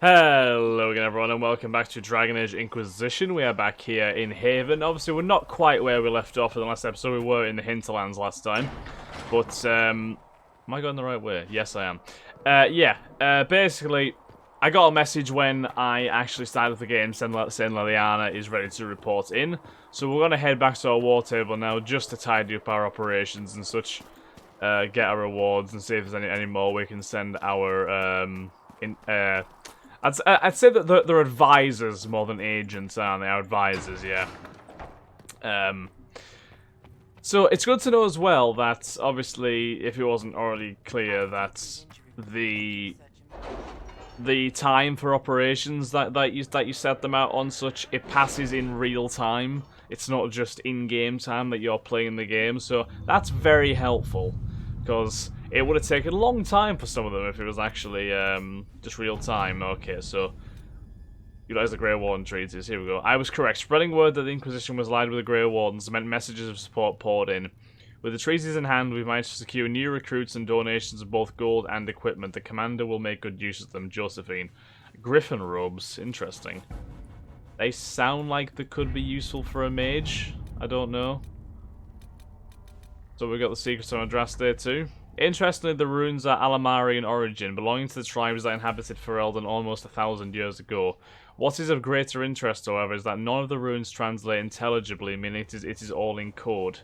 Hello again everyone and welcome back to Dragon Age Inquisition. We are back here in Haven. Obviously we're not quite where we left off in the last episode. We were in the Hinterlands last time. But, am I going the right way? Yes I am. Basically, I got a message when I actually started the game saying Liliana is ready to report in. So we're going to head back to our war table now just to tidy up our operations and such. Get our rewards and see if there's any more we can send our, I'd say that they're advisors more than agents, aren't they? Our advisors, yeah. So it's good to know as well that, obviously, if it wasn't already clear, that the time for operations that you set them out on such, it passes in real time. It's not just in-game time that you're playing the game, so that's very helpful, because it would have taken a long time for some of them if it was actually just real time. Okay, so utilize the Grey Warden treaties. Here we go. I was correct. Spreading word that the Inquisition was allied with the Grey Wardens meant messages of support poured in. With the treaties in hand, we've managed to secure new recruits and donations of both gold and equipment. The commander will make good use of them. Josephine. Griffin robes. Interesting. They sound like they could be useful for a mage. I don't know. So we've got the secrets on Andraste too. Interestingly, the runes are Valammar in origin, belonging to the tribes that inhabited Ferelden almost 1,000 years ago. What is of greater interest, however, is that none of the runes translate intelligibly, meaning it is all in code.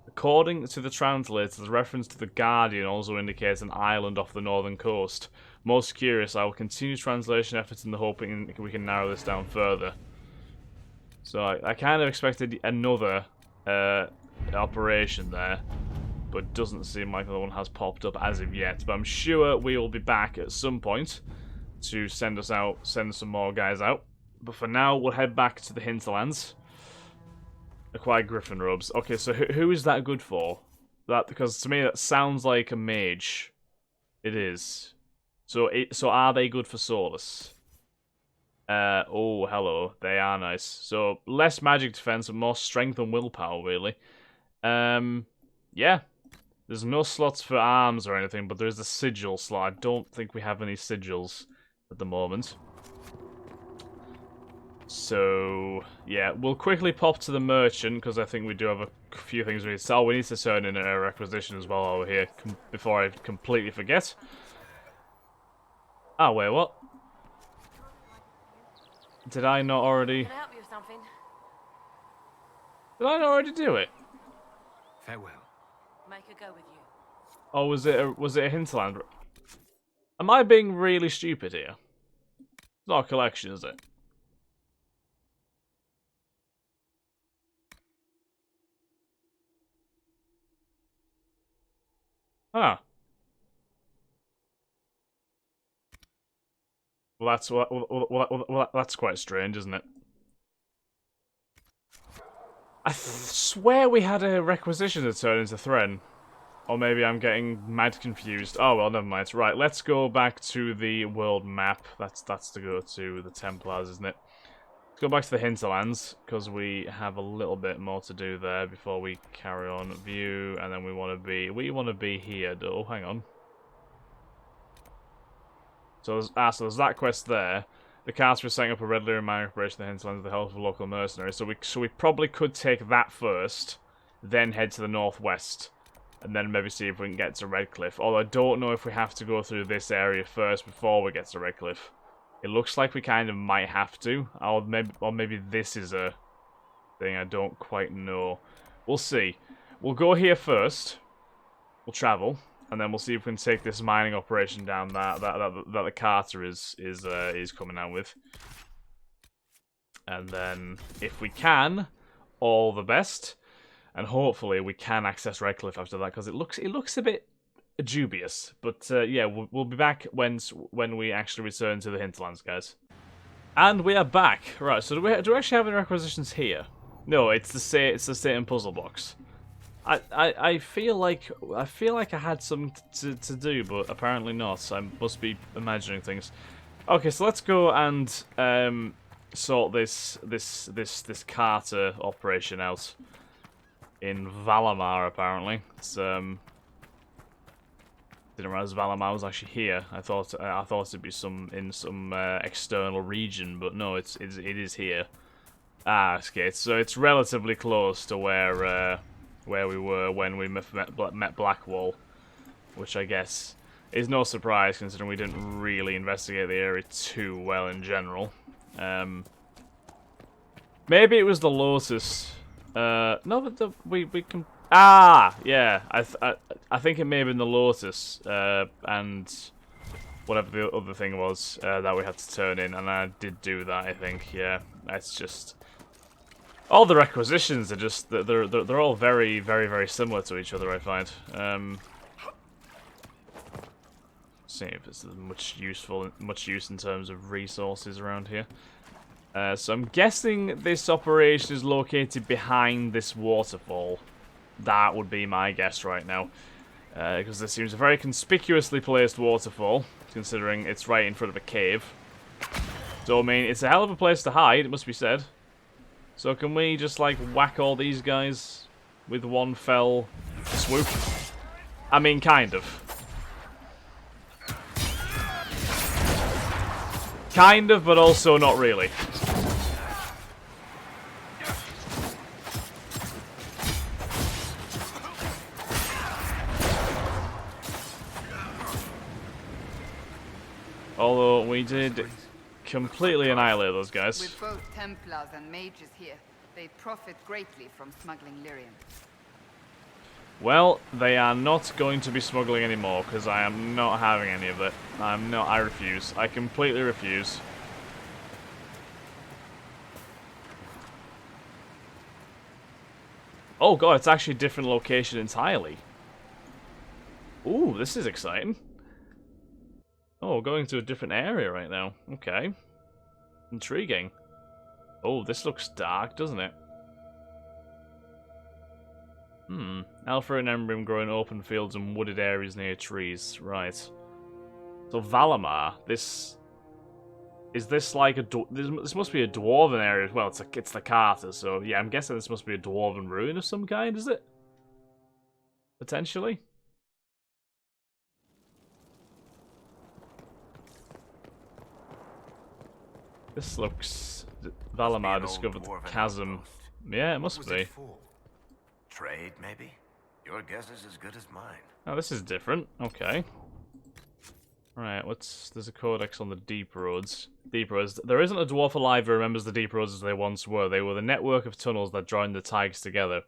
According to the translator, the reference to the Guardian also indicates an island off the northern coast. Most curious, I will continue translation efforts in the hope we can narrow this down further. So I kind of expected another operation there, but doesn't seem like the one has popped up as of yet. But I'm sure we will be back at some point to send some more guys out. But for now, we'll head back to the Hinterlands. Acquire Griffin robes. Okay, so who is that good for? Because to me that sounds like a mage. It is. So are they good for Solus? Oh, hello. They are nice. So less magic defense, but more strength and willpower, really. Yeah. There's no slots for arms or anything, but there's a sigil slot. I don't think we have any sigils at the moment. So, yeah, we'll quickly pop to the merchant, because I think we do have a few things we need to sell. We need to turn in a requisition as well over here, before I completely forget. Ah, wait, what? Did I not already... Can I help you with something? Did I not already do it? Farewell. Make her go with you. Or was it a hinterland? Am I being really stupid here? It's not a collection, is it? Huh. Well, that's quite strange, isn't it? I swear we had a requisition to turn into Thren. Or maybe I'm getting mad confused. Oh, well, never mind. Right, let's go back to the world map. That's to go to the Templars, isn't it? Let's go back to the Hinterlands, because we have a little bit more to do there before we carry on. View, and then we want to be here, though. Hang on. So there's that quest there. The caster is setting up a readily reminder operation in the Hinterlands with the help of a local mercenary. So we probably could take that first, then head to the northwest, and then maybe see if we can get to Redcliffe. Although I don't know if we have to go through this area first before we get to Redcliffe. It looks like we kind of might have to, or maybe this is a thing. I don't quite know. We'll see. We'll go here first. We'll travel. And then we'll see if we can take this mining operation down that the Carter is coming out with. And then, if we can, all the best. And hopefully we can access Redcliffe after that, because it looks a bit dubious. But yeah, we'll be back when we actually return to the Hinterlands, guys. And we are back. Right. So do we actually have any requisitions here? No, it's the same puzzle box. I feel like I had some to do, but apparently not. I must be imagining things. Okay, so let's go and sort this Carter operation out in Valammar. Apparently, it's Didn't realize Valammar was actually here. I thought it'd be in some external region, but no, it is here. Ah, okay. So it's relatively close to where we were when we met Blackwall, which I guess is no surprise considering we didn't really investigate the area too well in general. Maybe it was the Lotus. No, but we can. Ah, yeah. I think it may have been the Lotus and whatever the other thing was that we had to turn in, and I did do that. I think, yeah. It's just all the requisitions are just they're all very, very, very similar to each other. I find. See if there's much use in terms of resources around here. So I'm guessing this operation is located behind this waterfall. That would be my guess right now. Because this seems a very conspicuously placed waterfall, considering it's right in front of a cave. So, I mean, it's a hell of a place to hide, it must be said. So can we just, like, whack all these guys with one fell swoop? I mean, kind of. Kind of, but also not really. Although we did completely annihilate those guys. With both Templars and mages here, they profit greatly from smuggling lyrium. Well, they are not going to be smuggling anymore, because I am not having any of it. I refuse. I completely refuse. Oh god, it's actually a different location entirely. Ooh, this is exciting. Oh, we're going to a different area right now. Okay. Intriguing. Oh, this looks dark, doesn't it? Alpha and Emporium grow in open fields and wooded areas near trees. Right. So Valammar, this... Is this like a... This must be a dwarven area as well. It's the Carter, so yeah, I'm guessing this must be a dwarven ruin of some kind, is it? Potentially? This looks... Valammar discovered the chasm. Yeah, it must be. Trade, maybe? Your guess is as good as mine. Oh, this is different. Okay. Right, there's a codex on the Deep Roads. Deep Roads. There isn't a dwarf alive who remembers the Deep Roads as they once were. They were the network of tunnels that joined the Tigers together.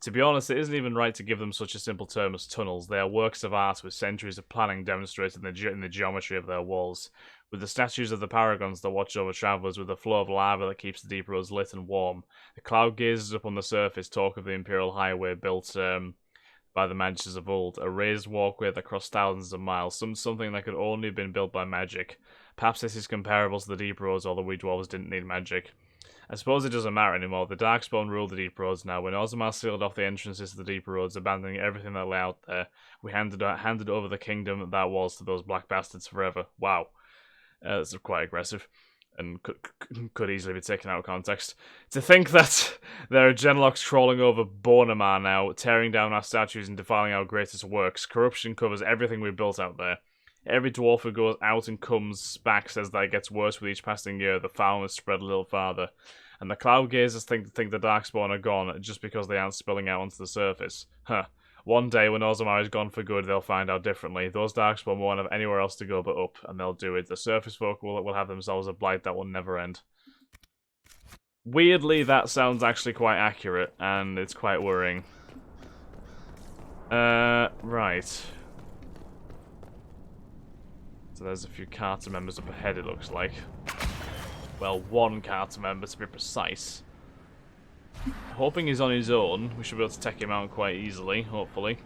To be honest, it isn't even right to give them such a simple term as tunnels. They are works of art with centuries of planning demonstrated in the geometry of their walls. With the statues of the paragons that watch over travellers, with the flow of lava that keeps the Deep Roads lit and warm. The cloud gazers up on the surface talk of the Imperial Highway built by the magicians of old. A raised walkway that crossed thousands of miles. Something that could only have been built by magic. Perhaps this is comparable to the Deep Roads, although we dwarves didn't need magic. I suppose it doesn't matter anymore. The Darkspawn rule the Deep Roads now. When Orzammar sealed off the entrances to the Deep Roads, abandoning everything that lay out there, we handed over the kingdom that was to those black bastards forever. Wow. That's quite aggressive, and could easily be taken out of context. To think that there are genlocks crawling over Valammar now, tearing down our statues and defiling our greatest works. Corruption covers everything we built out there. Every dwarf who goes out and comes back says that it gets worse with each passing year. The foulness spread a little farther. And the cloud gazers think the Darkspawn are gone just because they aren't spilling out onto the surface. Huh. One day, when Orzammar is gone for good, they'll find out differently. Those Darkspawn won't have anywhere else to go but up, and they'll do it. The surface folk will have themselves a blight that will never end. Weirdly, that sounds actually quite accurate, and it's quite worrying. Right. So there's a few Carter members up ahead, it looks like. Well, one Carter member to be precise. Hoping he's on his own, we should be able to take him out quite easily, hopefully.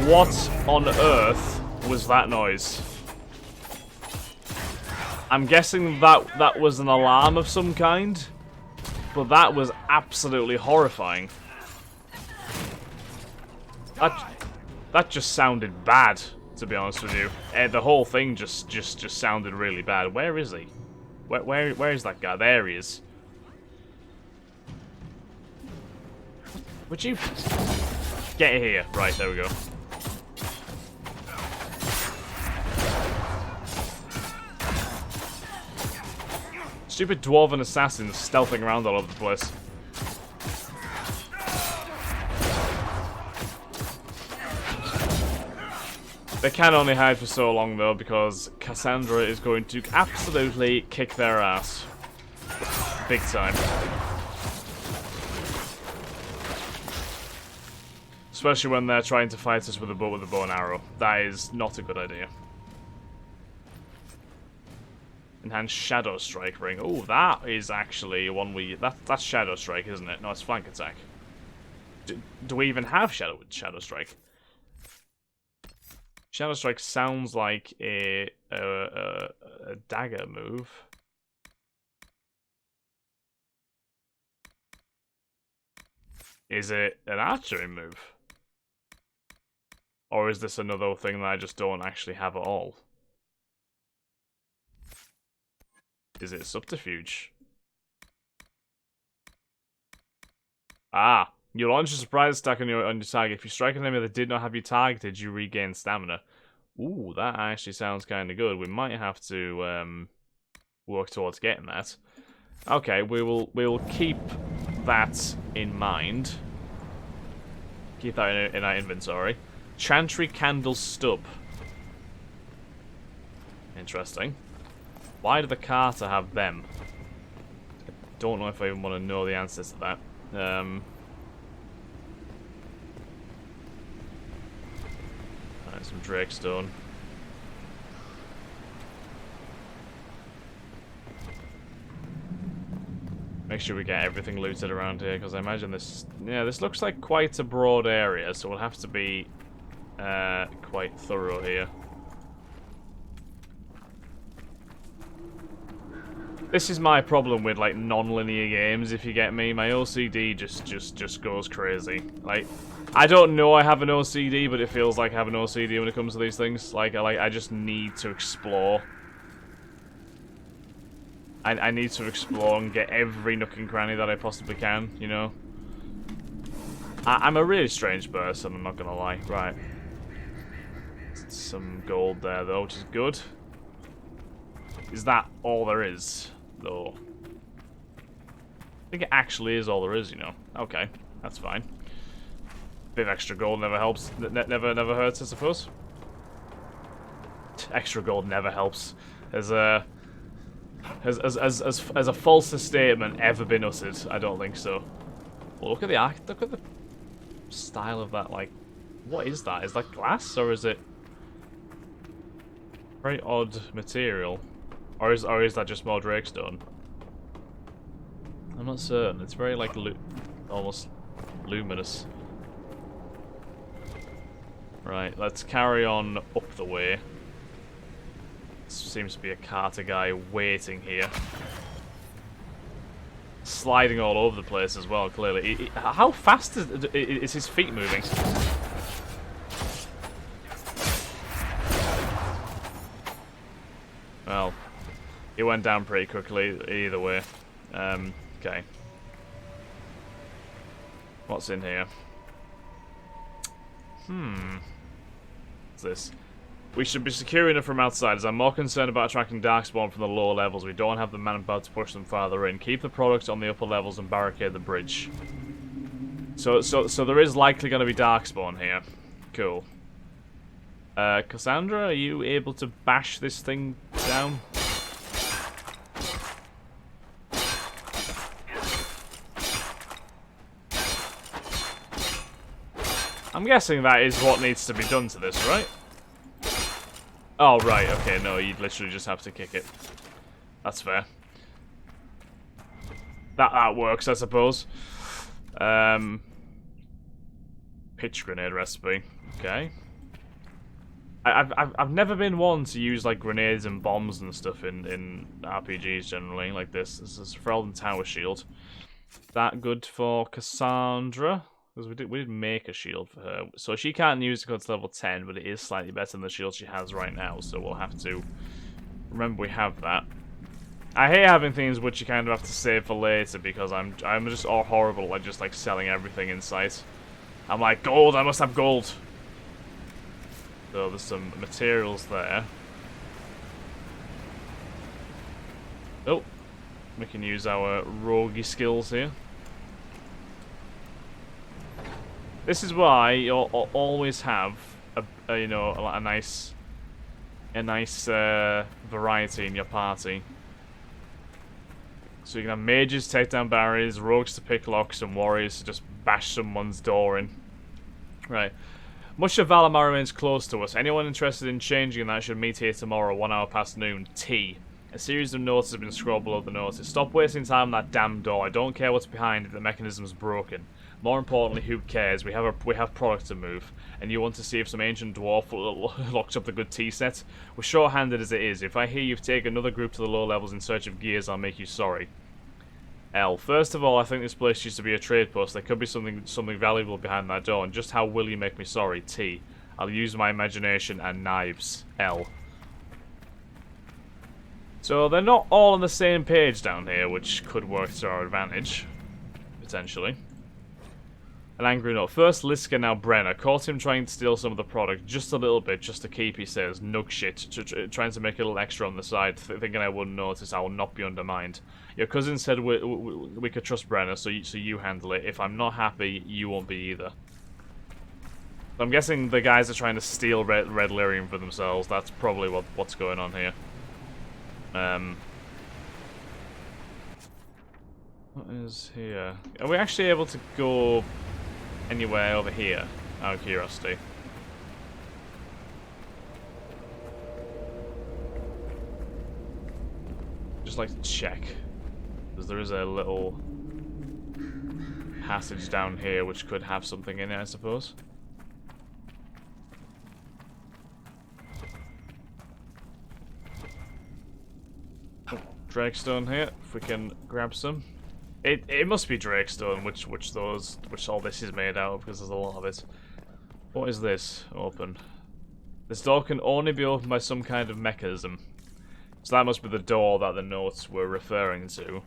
What on earth was that noise? I'm guessing that was an alarm of some kind, but that was absolutely horrifying. That just sounded bad, to be honest with you. The whole thing just sounded really bad. Where is he? Where is that guy? There he is. Would you get here? Right, there we go. Stupid dwarven assassins stealthing around all over the place. They can only hide for so long though, because Cassandra is going to absolutely kick their ass. Big time. Especially when they're trying to fight us with a bow and arrow. That is not a good idea. Enhanced Shadow Strike ring. Oh, that is actually one that's Shadow Strike, isn't it? No, it's flank attack. Do we even have Shadow Strike? Shadow Strike sounds like a dagger move. Is it an archery move? Or is this another thing that I just don't actually have at all? Is it subterfuge? Ah, you launch a surprise attack on your target. If you strike an enemy that did not have you targeted, you regain stamina. Ooh, that actually sounds kind of good. We might have to work towards getting that. Okay, we will keep that in mind. Keep that in our inventory. Chantry Candle Stub. Interesting. Why do the Carter have them? I don't know if I even want to know the answers to that. Alright, some Drakestone. Make sure we get everything looted around here, because I imagine this... Yeah, this looks like quite a broad area, so we'll have to be quite thorough here. This is my problem with, like, non-linear games, if you get me. My OCD just goes crazy. Like, I don't know I have an OCD, but it feels like I have an OCD when it comes to these things. Like, I just need to explore. I need to explore and get every nook and cranny that I possibly can, you know? I'm a really strange person, I'm not gonna lie. Right. Some gold there, though, which is good. Is that all there is, though? I think it actually is all there is, you know. Okay, that's fine. Bit of extra gold never helps. Never hurts, I suppose. Extra gold never helps. Has a false statement ever been uttered? I don't think so. Well, look at the style of that. Like, what is that? Is that glass or is it very odd material? Or is that just more Drakestone? I'm not certain. It's very like almost luminous. Right, let's carry on up the way. Seems to be a Carter guy waiting here. Sliding all over the place as well, clearly. How fast is his feet moving? Well, he went down pretty quickly either way. Okay. What's in here? What's this? We should be secure enough from outsiders. I'm more concerned about attracting Darkspawn from the lower levels. We don't have the manpower to push them farther in. Keep the products on the upper levels and barricade the bridge. So there is likely going to be Darkspawn here. Cool. Cassandra, are you able to bash this thing down? I'm guessing that is what needs to be done to this, right? Oh, right, okay, no, you'd literally just have to kick it. That's fair. That works, I suppose. Pitch grenade recipe. Okay. I've never been one to use, like, grenades and bombs and stuff in RPGs, generally, like this. This is Ferelden Tower Shield. That good for Cassandra? Because we did make a shield for her. So she can't use it until it's level 10, but it is slightly better than the shield she has right now, so we'll have to remember we have that. I hate having things which you kind of have to save for later because I'm just all horrible at just like selling everything in sight. I'm like, gold, I must have gold. So there's some materials there. Oh, we can use our roguey skills here. This is why you'll always have a you know, a nice variety in your party. So you can have mages take down barriers, rogues to pick locks, and warriors to just bash someone's door in. Right. Much of Valammar remains close to us. Anyone interested in changing that should meet here tomorrow, 1 hour past noon. T. A series of notes has been scrawled below the notice. Stop wasting time on that damn door. I don't care what's behind it, the mechanism's broken. More importantly, who cares? We have product to move. And you want to see if some ancient dwarf locks up the good tea set? We're short-handed as it is. If I hear you've taken another group to the low levels in search of gears, I'll make you sorry. L. First of all, I think this place used to be a trade post. There could be something valuable behind that door, and just how will you make me sorry? T. I'll use my imagination and knives. L. So they're not all on the same page down here, which could work to our advantage. Potentially. An angry note. First Liska, now Brenner. Caught him trying to steal some of the product. Just a little bit, just to keep, he says. Nug shit. Trying to make a little extra on the side. Thinking I wouldn't notice. I will not be undermined. Your cousin said we could trust Brenner, so you handle it. If I'm not happy, you won't be either. I'm guessing the guys are trying to steal Red Lyrium for themselves. That's probably what's going on here. What is here? Are we actually able to go anywhere over here? Out of curiosity. Just like to check. Because there is a little passage down here which could have something in it, I suppose. Drakestone here, if we can grab some. It must be Drakestone, which all this is made out of, because there's a lot of it. What is this? Open. This door can only be opened by some kind of mechanism. So that must be the door that the notes were referring to.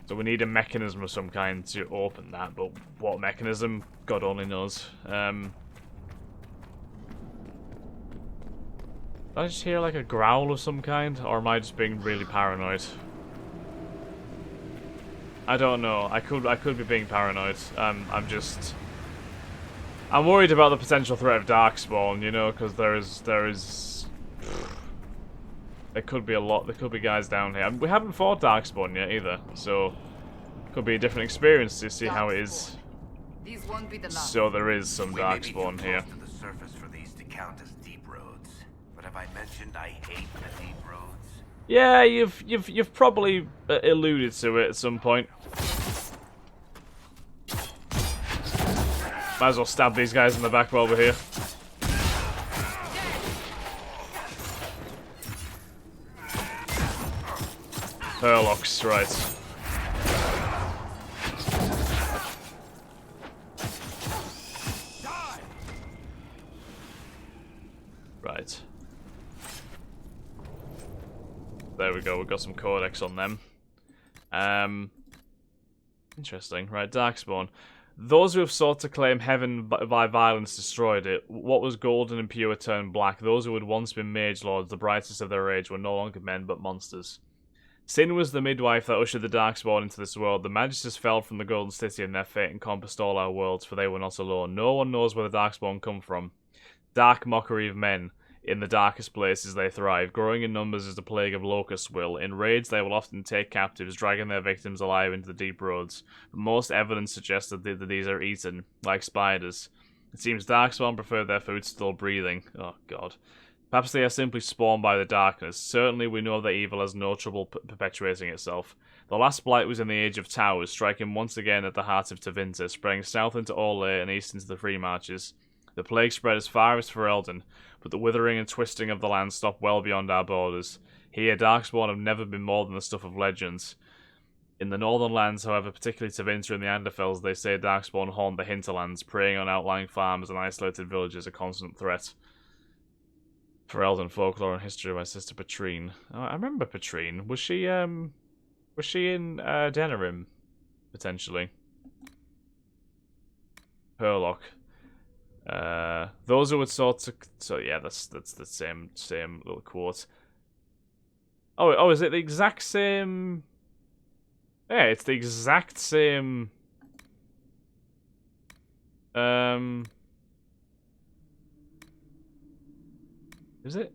So we need a mechanism of some kind to open that, but what mechanism? God only knows. Did I just hear like a growl of some kind, or am I just being really paranoid? I don't know. I could be being paranoid. I'm worried about the potential threat of Darkspawn, you know, because there could be a lot. There could be guys down here. We haven't fought Darkspawn yet either, so could be a different experience to see how it is. These won't be the last. So there is some Darkspawn here. To the surface for these to count as deep roads. But have I mentioned I hate the deep roads? Yeah, you've probably alluded to it at some point. Might as well stab these guys in the back while we're here. Hurlocks, right. Right. There we go, we've got some Codex on them. Interesting. Right, Darkspawn. Those who have sought to claim heaven by violence destroyed it. What was golden and pure turned black. Those who had once been mage lords, the brightest of their age, were no longer men but monsters. Sin was the midwife that ushered the Darkspawn into this world. The Magisters fell from the Golden City, and their fate encompassed all our worlds, for they were not alone. No one knows where the Darkspawn come from. Dark mockery of men. In the darkest places they thrive. Growing in numbers as the plague of locusts will. In raids they will often take captives, dragging their victims alive into the deep roads. But most evidence suggests that these are eaten, like spiders. It seems Darkspawn prefer their food still breathing. Oh god. Perhaps they are simply spawned by the darkness. Certainly we know that evil has no trouble perpetuating itself. The last blight was in the Age of Towers, striking once again at the heart of Tevinter, spreading south into Orlais and east into the Free Marches. The plague spread as far as Ferelden, but the withering and twisting of the land stopped well beyond our borders. Here, Darkspawn have never been more than the stuff of legends. In the northern lands, however, particularly Tevinter and the Anderfells, they say Darkspawn haunt the Hinterlands, preying on outlying farms and isolated villages, a constant threat. For Elden folklore and history, my sister Patrine. Oh, I remember Patrine. Was she in Denerim? Potentially. Herlock. Those are what sorts of... So yeah, that's the same little quote. Oh, is it the exact same... Yeah, it's the exact same... Is it?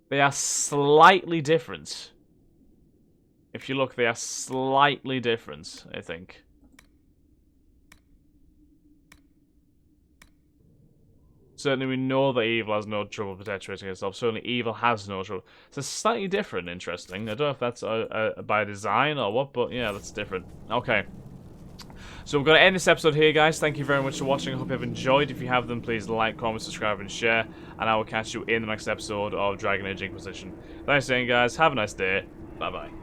They are slightly different. If you look, they are slightly different, I think. Certainly we know that evil has no trouble perpetuating itself. Certainly evil has no trouble. So it's slightly different, interesting. I don't know if that's by design or what, but yeah, that's different. Okay. So we're going to end this episode here, guys. Thank you very much for watching. I hope you have enjoyed. If you have, then please like, comment, subscribe, and share. And I will catch you in the next episode of Dragon Age Inquisition. Thanks again, guys. Have a nice day. Bye-bye.